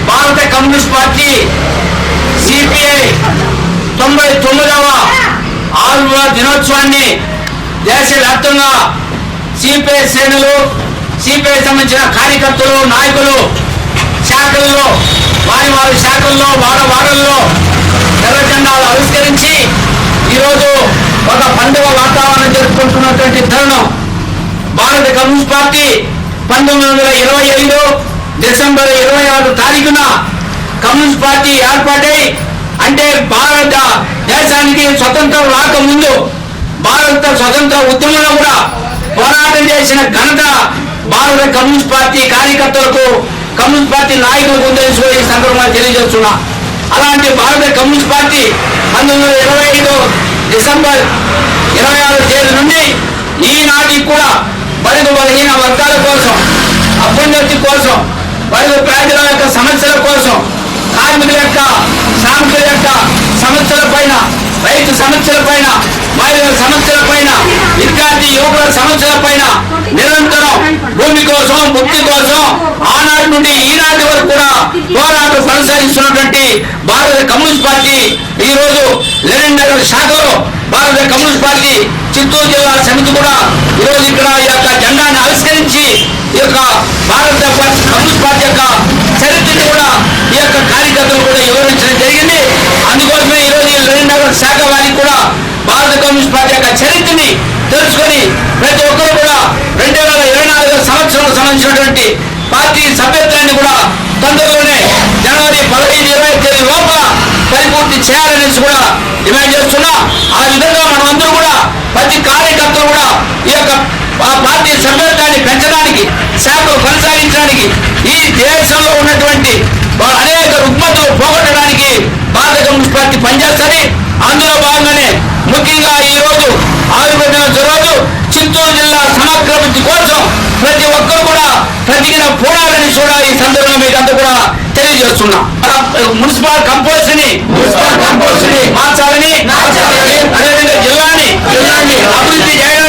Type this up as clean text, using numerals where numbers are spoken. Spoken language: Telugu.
భారత కమ్యూనిస్ట్ పార్టీ సిపిఐ 99వ ఆవిర్భావ దినోత్సవాన్ని దేశవ్యాప్తంగా సిపిఐ శ్రేణులు, సిపిఐ సంబంధించిన కార్యకర్తలు, నాయకులు శాఖల్లో వారి శాఖల్లో వాడల్లో ఎర్ర జెండాలు ఆవిష్కరించి ఈరోజు ఒక పండుగ వాతావరణం జరుపుకుంటున్నటువంటి తరుణం. భారత కమ్యూనిస్ట్ పార్టీ 1925 డిసెంబర్ 26 తారీఖున కమ్యూనిస్ట్ పార్టీ ఏర్పాటై, అంటే భారత దేశానికి స్వతంత్రం రాకముందు భారత స్వతంత్ర ఉద్యమంలో కూడా పోరాటం చేసిన ఘనత భారత కమ్యూనిస్ట్ పార్టీ కార్యకర్తలకు, కమ్యూనిస్ట్ పార్టీ నాయకులకు ఉందని ఈ సందర్భంగా తెలియజేస్తున్నా. అలాంటి భారత కమ్యూనిస్ట్ పార్టీ 1925 డిసెంబర్ 26 తేదీ నుండి ఈనాటికి కూడా బడుగు బలహీన వర్గాల కోసం, అభ్యున్నతి కోసం, బడుగు ప్రజల యొక్క సమస్యల కోసం, కార్మికుల యొక్క శ్రామికుల యొక్క సమస్యల పైన, రైతు సమస్యల పైన, మహిళల సమస్యల పైన, విద్యార్థి యువకుల సమస్యల పైన నిరంతరం భూమి కోసం, ముక్తి కోసం ఆనాటి నుండి ఈనాటి వరకు కూడా పోరాటం కొనసాగిస్తున్నటువంటి భారత కమ్యూనిస్ట్ పార్టీ ఈ రోజు లెనిన్ నగర్ శాఖలో భారత కమ్యూనిస్ట్ పార్టీ చిత్తూరు జిల్లా సమితి కూడా ఈరోజు ఇక్కడ ఈ యొక్క జెండాను ఆవిష్కరించి ఈ యొక్క భారత కమ్యూనిస్ట్ పార్టీ యొక్క చరిత్రను కూడా ఈ యొక్క కార్యకర్తలు కూడా వివరించడం జరిగింది. అందుకోసమే ఈరోజు ఈ లెనిన్ నగర్ శాఖ వారికి కూడా భారత కమ్యూనిస్ట్ పార్టీ యొక్క చరిత్రని తెలుసుకొని ప్రతి ఒక్కరు కూడా 2024 సంవత్సరం సంబంధించినటువంటి పార్టీ సభ్యత్వాన్ని కూడా తొందరలోనే జనవరి 15-20 తేదీ లోపల పరిపూర్తి చేయాలనేసి కూడా డిమాండ్ చేస్తున్నా. ఆ విధంగా మనమందరూ కూడా ప్రతి కార్యకర్తలు కూడా ఈ యొక్క పార్టీ సభ్యత్వాన్ని పెంచడానికి, శాఖలు కొనసాగించడానికి, ఈ దేశంలో ఉన్నటువంటి అనేక రుగ్మతలు పోగొట్టడానికి భారత కమ్యూనిస్ట్ పార్టీ పనిచేస్తుంది. అందులో భాగంగానే ముఖ్యంగా ఈ రోజు ఆవిర్భావ రోజు చిత్తూరు జిల్లా సమగ్రాభివృద్ధి కోసం ప్రతి ఒక్కరు కూడా ప్రతిదిన పోరాడని కూడా ఈ సందర్భంగా మీకు అంతా కూడా తెలియజేస్తున్నా. మున్సిపల్ కంపోజిషన్ మార్చాలని, అదేవిధంగా జిల్లాని అభివృద్ధి చేయడానికి